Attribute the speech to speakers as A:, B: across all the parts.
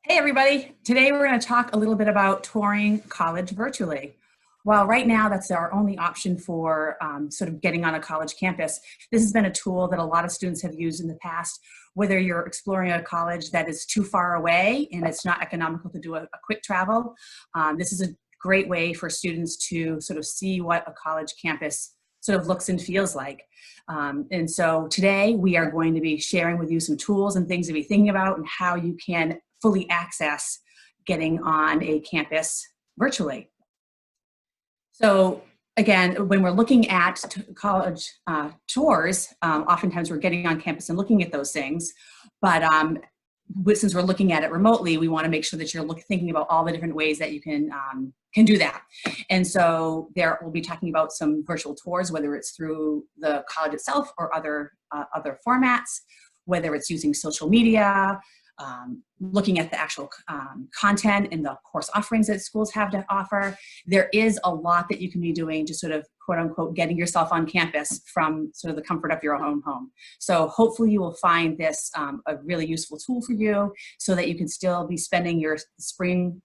A: Hey everybody, today we're going to talk a little bit about touring college virtually. While right now that's our only option for sort of getting on a college campus, this has been a tool that a lot of students have used in the past, whether you're exploring a college that is too far away and it's not economical to do a quick travel. This is a great way for students to sort of see what a college campus sort of looks and feels like. And so today we are going to be sharing with you some tools and things to be thinking about and how you can fully access getting on a campus virtually. So again, when we're looking at college tours, oftentimes we're getting on campus and looking at those things, but since we're looking at it remotely, we want to make sure that you're thinking about all the different ways that you can do that. And so we'll be talking about some virtual tours, whether it's through the college itself or other formats, whether it's using social media, looking at the actual content and the course offerings that schools have to offer. There is a lot that you can be doing to sort of quote unquote getting yourself on campus from sort of the comfort of your own home. So hopefully you will find this a really useful tool for you so that you can still be spending your spring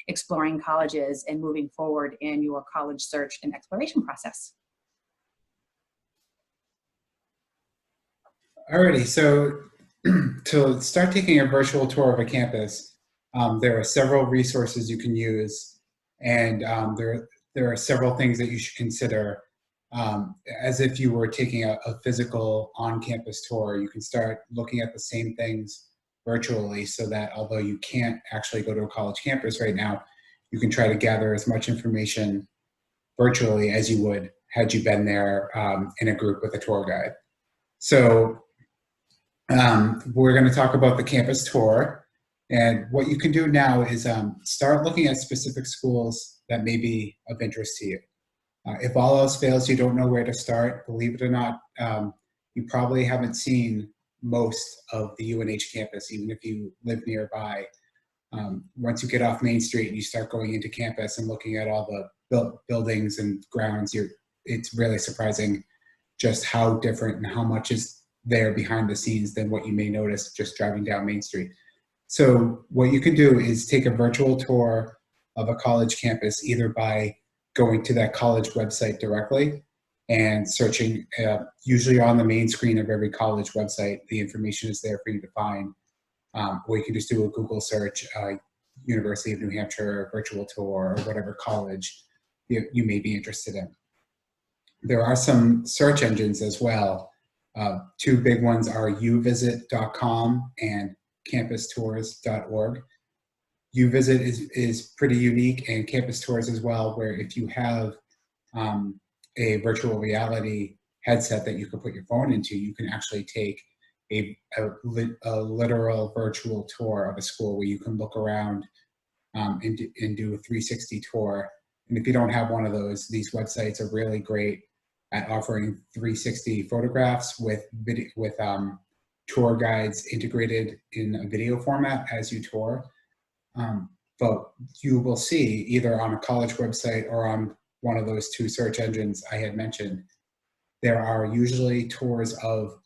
A: exploring colleges and moving forward in your college search and exploration process.
B: Alrighty, so to start taking a virtual tour of a campus, there are several resources you can use, and there are several things that you should consider. As if you were taking a physical on-campus tour, you can start looking at the same things virtually so that although you can't actually go to a college campus right now, you can try to gather as much information virtually as you would had you been there in a group with a tour guide. So we're going to talk about the campus tour, and what you can do now is start looking at specific schools that may be of interest to you. If all else fails, you don't know where to start, believe it or not, you probably haven't seen most of the UNH campus, even if you live nearby. Once you get off Main Street and you start going into campus and looking at all the buildings and grounds, it's really surprising just how different and how much is there behind the scenes than what you may notice just driving down Main Street. So what you can do is take a virtual tour of a college campus, either by going to that college website directly and searching, usually on the main screen of every college website, the information is there for you to find. Or you can just do a Google search, University of New Hampshire virtual tour, or whatever college you may be interested in. There are some search engines as well. Two big ones are uvisit.com and campustours.org. Uvisit is pretty unique, and Campus Tours as well, where if you have a virtual reality headset that you can put your phone into, you can actually take a literal virtual tour of a school where you can look around and do a 360 tour. And if you don't have one of those, these websites are really great at offering 360 photographs with tour guides integrated in a video format as you tour. But you will see either on a college website or on one of those two search engines I had mentioned, there are usually tours of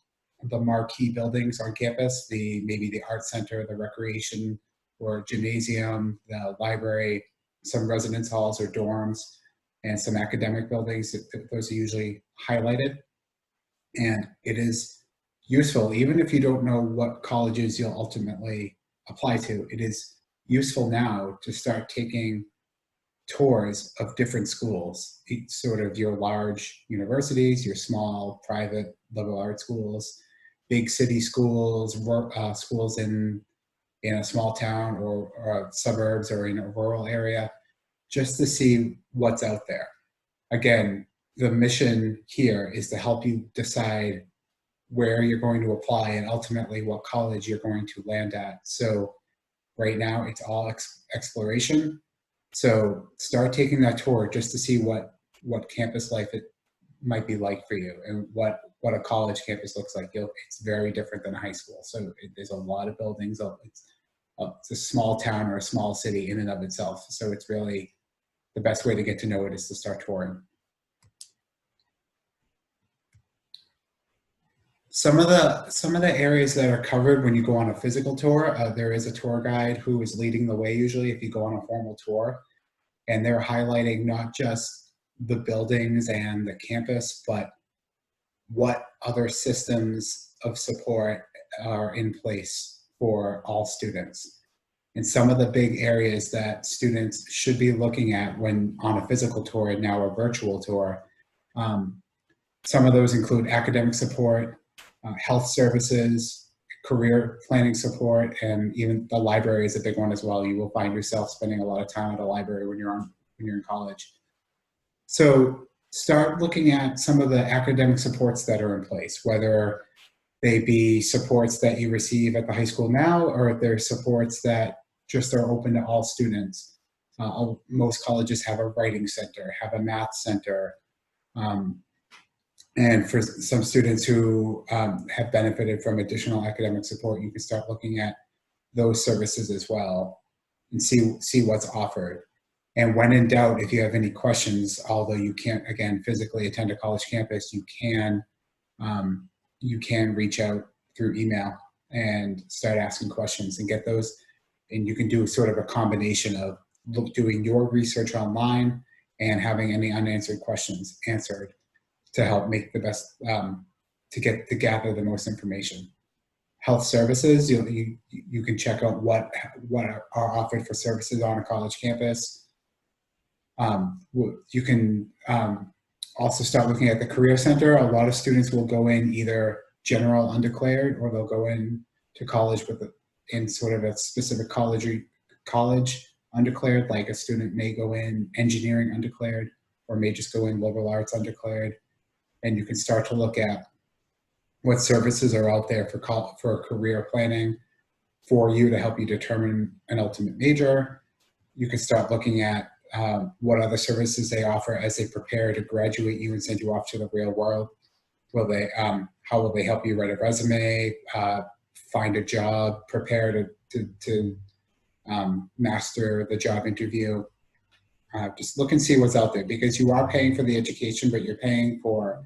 B: the marquee buildings on campus, maybe the art center, the recreation or gymnasium, the library, some residence halls or dorms, and some academic buildings. Those are usually highlighted. And it is useful, even if you don't know what colleges you'll ultimately apply to, it is useful now to start taking tours of different schools, sort of your large universities, your small private liberal arts schools, big city schools, schools in a small town or suburbs or in a rural area, just to see what's out there. Again, the mission here is to help you decide where you're going to apply and ultimately what college you're going to land at. So right now it's all exploration. So start taking that tour just to see what campus life it might be like for you and what a college campus looks like. It's very different than a high school. So there's a lot of buildings. It's a small town or a small city in and of itself. So it's really the best way to get to know it is to start touring. Some of the areas that are covered when you go on a physical tour, there is a tour guide who is leading the way usually if you go on a formal tour, and they're highlighting not just the buildings and the campus, but what other systems of support are in place for all students. And some of the big areas that students should be looking at when on a physical tour and now a virtual tour, um, some of those include academic support, health services, career planning support, and even the library is a big one as well. You will find yourself spending a lot of time at a library when you're in college. So start looking at some of the academic supports that are in place, whether they be supports that you receive at the high school now, or if they're supports that just are open to all students. Most colleges have a writing center, have a math center, um, and for some students who have benefited from additional academic support, you can start looking at those services as well and see what's offered. And when in doubt, if you have any questions, although you can't, again, physically attend a college campus, you can reach out through email and start asking questions and get those. And you can do sort of a combination of doing your research online and having any unanswered questions answered to help make the best, to gather the most information. Health services, you can check out what are offered for services on a college campus. You can also start looking at the career center. A lot of students will go in either general undeclared, or they'll go in to college in sort of a specific college undeclared. Like a student may go in engineering undeclared, or may just go in liberal arts undeclared. And you can start to look at what services are out there for career planning for you to help you determine an ultimate major. You can start looking at what other services they offer as they prepare to graduate you and send you off to the real world. How will they help you write a resume, find a job, prepare to master the job interview? Just look and see what's out there, because you are paying for the education, but you're paying for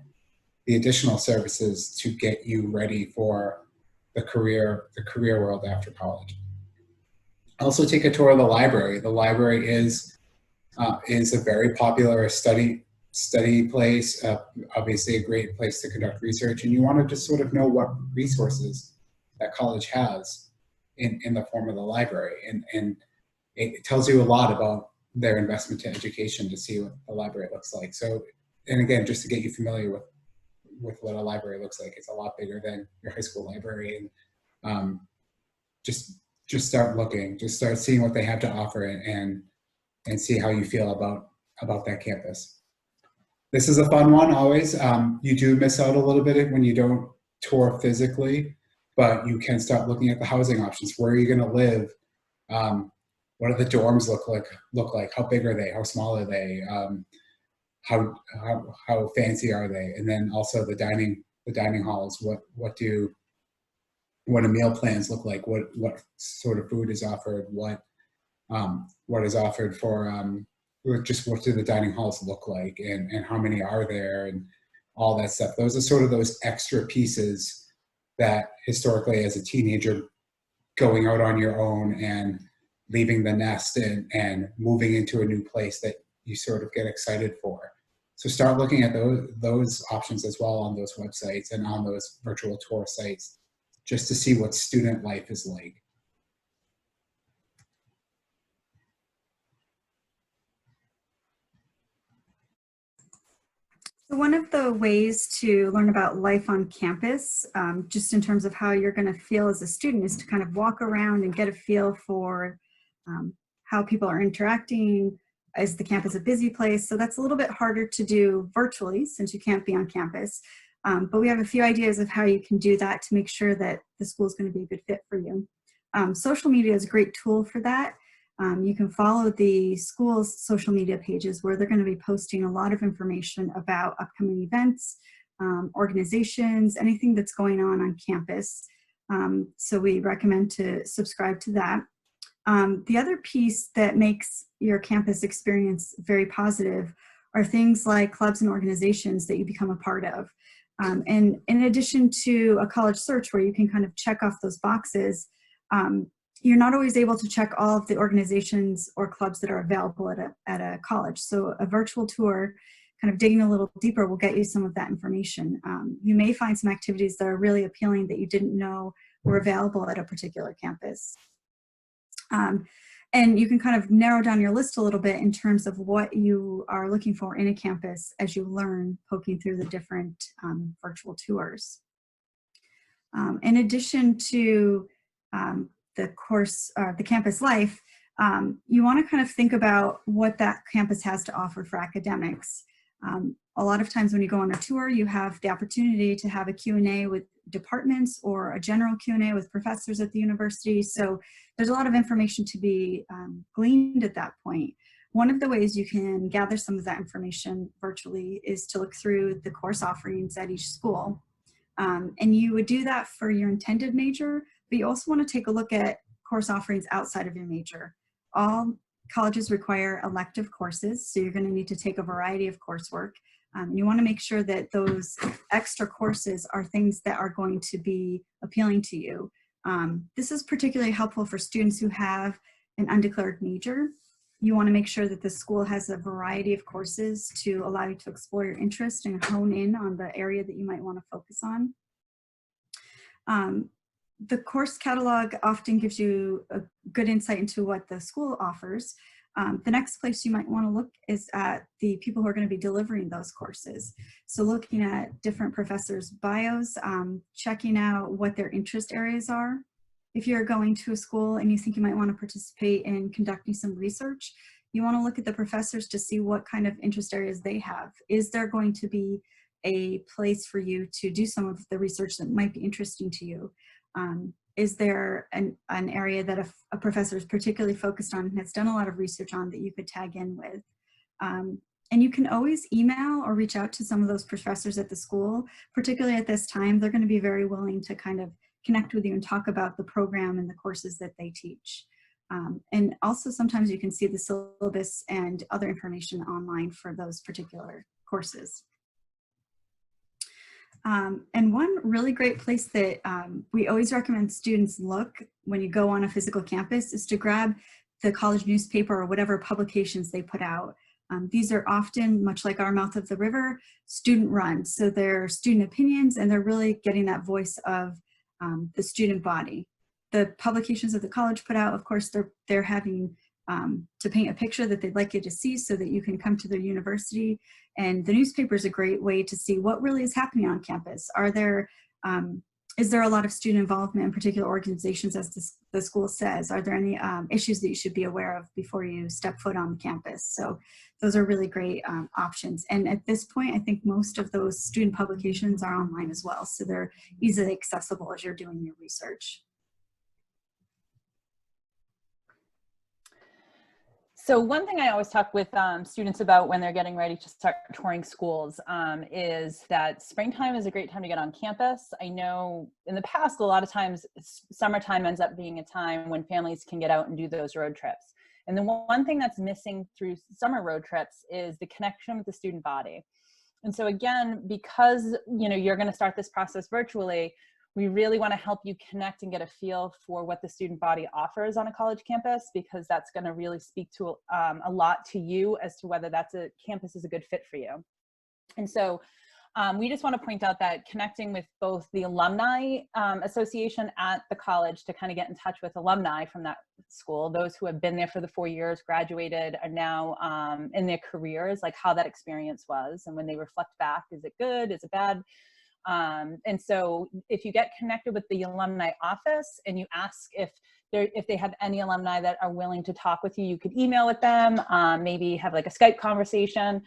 B: the additional services to get you ready for the career world after college. Also, take a tour of the library. The library is a very popular study place, obviously a great place to conduct research, and you want to just sort of know what resources that college has in the form of the library, and it tells you a lot about their investment to education to see what the library looks like. So, and again, just to get you familiar with what a library looks like, it's a lot bigger than your high school library, and just start looking, just start seeing what they have to offer, and see how you feel about that campus. This is a fun one always. You do miss out a little bit when you don't tour physically, but you can start looking at the housing options. Where are you going to live? What do the dorms look like? How big are they? How small are they? How fancy are they? And then also the dining halls. What do meal plans look like? What sort of food is offered? What is offered for just what do the dining halls look like, and how many are there, and all that stuff. Those are sort of those extra pieces that historically, as a teenager, going out on your own and leaving the nest and moving into a new place, that you sort of get excited for. So start looking at those options as well on those websites and on those virtual tour sites, just to see what student life is like.
C: So one of the ways to learn about life on campus, just in terms of how you're going to feel as a student, is to kind of walk around and get a feel for how people are interacting. Is the campus a busy place? So that's a little bit harder to do virtually since you can't be on campus. But we have a few ideas of how you can do that to make sure that the school is going to be a good fit for you. Social media is a great tool for that. You can follow the school's social media pages, where they're going to be posting a lot of information about upcoming events, organizations, anything that's going on campus. So we recommend to subscribe to that. The other piece that makes your campus experience very positive are things like clubs and organizations that you become a part of. And in addition to a college search where you can kind of check off those boxes, you're not always able to check all of the organizations or clubs that are available at a college. So a virtual tour, kind of digging a little deeper, will get you some of that information. You may find some activities that are really appealing that you didn't know were available at a particular campus. And you can kind of narrow down your list a little bit in terms of what you are looking for in a campus as you learn poking through the different virtual tours. In addition to the course, the campus life, you want to kind of think about what that campus has to offer for academics. A lot of times when you go on a tour, you have the opportunity to have a Q&A with departments or a general Q&A with professors at the university. So there's a lot of information to be gleaned at that point. One of the ways you can gather some of that information virtually is to look through the course offerings at each school. And you would do that for your intended major, but you also want to take a look at course offerings outside of your major. All colleges require elective courses, so you're going to need to take a variety of coursework. You want to make sure that those extra courses are things that are going to be appealing to you. This is particularly helpful for students who have an undeclared major. You want to make sure that the school has a variety of courses to allow you to explore your interest and hone in on the area that you might want to focus on. The course catalog often gives you a good insight into what the school offers. The next place you might want to look is at the people who are going to be delivering those courses. So looking at different professors' bios, checking out what their interest areas are. If you're going to a school and you think you might want to participate in conducting some research, you want to look at the professors to see what kind of interest areas they have. Is there going to be a place for you to do some of the research that might be interesting to you? Is there an area that a professor is particularly focused on and has done a lot of research on that you could tag in with? And you can always email or reach out to some of those professors at the school. Particularly at this time, they're going to be very willing to kind of connect with you and talk about the program and the courses that they teach. And also sometimes you can see the syllabus and other information online for those particular courses. And one really great place that we always recommend students look when you go on a physical campus is to grab the college newspaper or whatever publications they put out. These are often, much like our Mouth of the River, student run. So they're student opinions and they're really getting that voice of the student body. The publications that the college put out, of course, they're having to paint a picture that they'd like you to see so that you can come to their university. And the newspaper is a great way to see what really is happening on campus. Is there a lot of student involvement in particular organizations, as the school says? Are there any issues that you should be aware of before you step foot on the campus? So those are really great options. And at this point, I think most of those student publications are online as well. So they're easily accessible as you're doing your research.
D: So one thing I always talk with students about when they're getting ready to start touring schools is that springtime is a great time to get on campus. I know in the past, a lot of times summertime ends up being a time when families can get out and do those road trips. And the one thing that's missing through summer road trips is the connection with the student body. And so again, because you're going to start this process virtually, we really want to help you connect and get a feel for what the student body offers on a college campus, because that's going to really speak to a lot to you as to whether campus is a good fit for you. And so we just want to point out that connecting with both the alumni association at the college to kind of get in touch with alumni from that school, those who have been there for the 4 years, graduated, are now in their careers, like how that experience was. And when they reflect back, is it good? Is it bad? And so if you get connected with the alumni office and you ask if they have any alumni that are willing to talk with you, you could email with them, maybe have like a Skype conversation.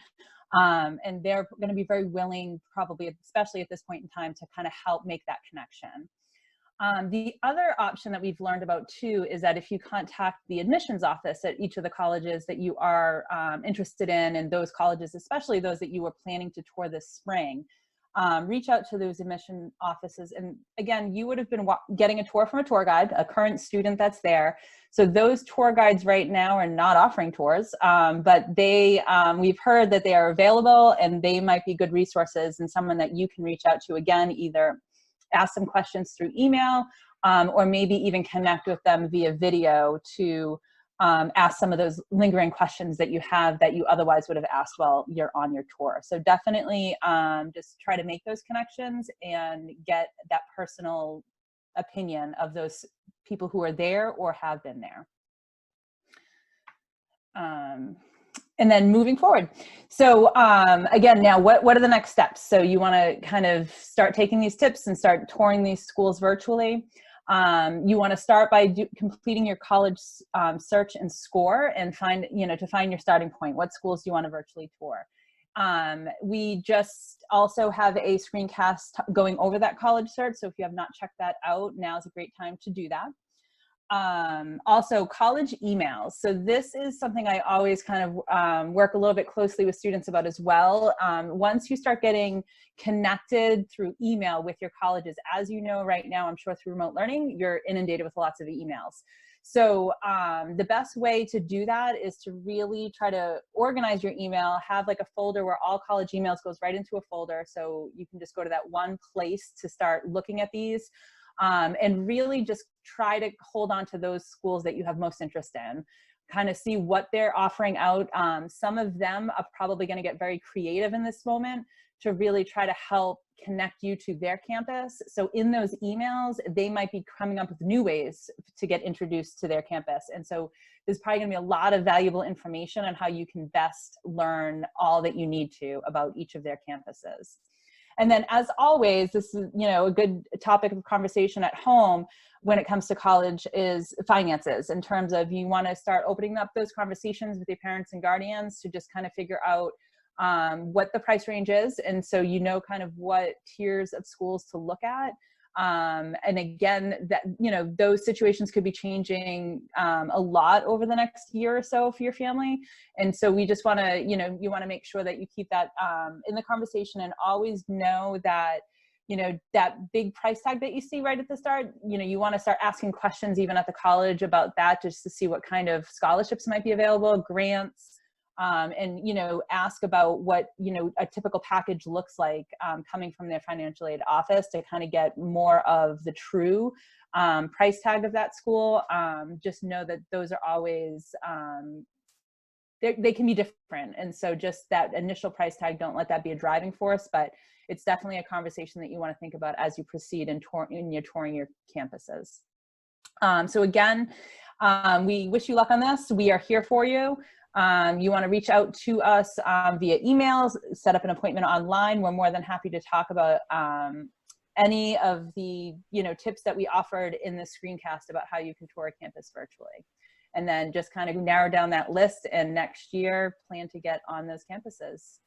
D: And they're going to be very willing, probably, especially at this point in time, to kind of help make that connection. The other option that we've learned about too is that if you contact the admissions office at each of the colleges that you are interested in, and those colleges, especially those that you were planning to tour this spring, reach out to those admission offices. And again, you would have been getting a tour from a tour guide, a current student that's there. So those tour guides right now are not offering tours, but we've heard that they are available and they might be good resources and someone that you can reach out to. Again, either ask some questions through email or maybe even connect with them via video to ask some of those lingering questions that you have that you otherwise would have asked while you're on your tour. So definitely just try to make those connections and get that personal opinion of those people who are there or have been there. And then moving forward. So again, now what are the next steps? So you want to kind of start taking these tips and start touring these schools virtually. You want to start by completing your college search and score and to find your starting point. What schools do you want to virtually tour? We just also have a screencast going over that college search. So if you have not checked that out, now is a great time to do that. Also college emails. So this is something I always kind of work a little bit closely with students about as well. Once you start getting connected through email with your colleges, as you know right now, I'm sure through remote learning, you're inundated with lots of emails. So the best way to do that is to really try to organize your email, have like a folder where all college emails goes right into a folder. So you can just go to that one place to start looking at these. And really just try to hold on to those schools that you have most interest in, kind of see what they're offering out. Some of them are probably going to get very creative in this moment to really try to help connect you to their campus. So in those emails, they might be coming up with new ways to get introduced to their campus. And so there's probably going to be a lot of valuable information on how you can best learn all that you need to about each of their campuses. And then as always, this is, a good topic of conversation at home when it comes to college is finances, in terms of you want to start opening up those conversations with your parents and guardians to just kind of figure out what the price range is. And so kind of what tiers of schools to look at. And again, that, those situations could be changing a lot over the next year or so for your family. And so we just want to, you want to make sure that you keep that in the conversation and always know that, that big price tag that you see right at the start, you want to start asking questions even at the college about that, just to see what kind of scholarships might be available, grants, and, ask about what, a typical package looks like coming from their financial aid office to kind of get more of the true price tag of that school. Just know that those are always, they can be different. And so just that initial price tag, don't let that be a driving force, but it's definitely a conversation that you want to think about as you proceed in you're touring your campuses. So again, we wish you luck on this. We are here for you. You want to reach out to us via emails, set up an appointment online. We're more than happy to talk about any of the tips that we offered in the screencast about how you can tour a campus virtually. And then just kind of narrow down that list, and next year plan to get on those campuses.